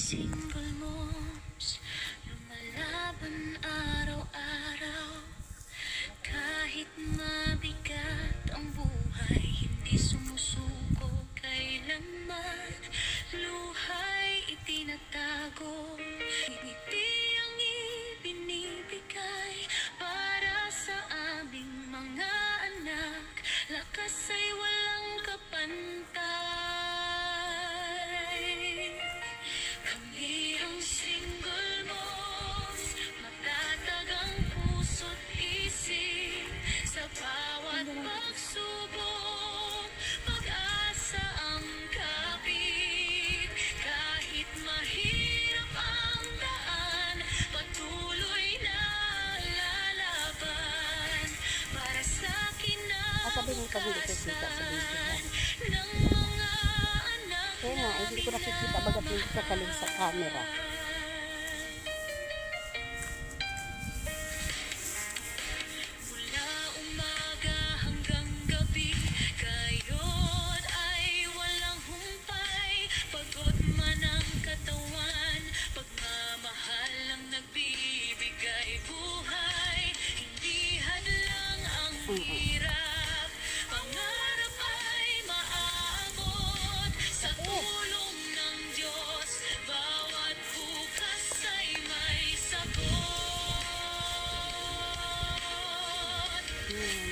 single moms, lumalaban araw-araw. Kahit mabigat ang buhay, hindi sumusuko kailanman. Luhay itinatago, ngiti ang ibinibigay para sa aming mga anak. Lakas ay walang kapantay. Kami ang single moms, matatag ang puso't isip. Sa bawat pagsubok, pag-asa ang kapit. Kahit mahirap ang daan, patuloy na lalaban. Para sa Sabi ng pag-ibig ko kita sa video. ng mga anak Kaya nga, hindi ko nakikita baga sa talim sa camera. Mula umaga hanggang gabi, kayo't ay walang humpay. Pagod man ang katawan, pagmamahal ang nagbibigay buhay. Hindi hadlang ang hirap, pangarap ay maabot. Sa tulong ng Diyos, bawat bukas ay may sagot.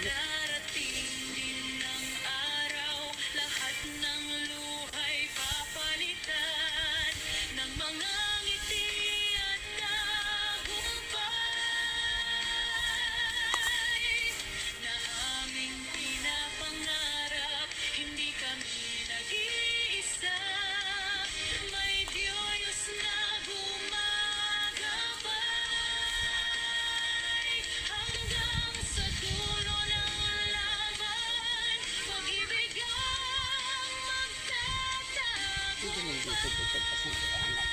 Darating din ang araw, lahat ng luhay papalitan ng mga ngiti at tagumpay na aming pinapangarap. Hindi kami nag-iisa, may Diyos na gumagabay. Hanggang sa dulo ng laban, pag-ibig ang Hindi mo dito magtatagumpay. dito kasi ang anak.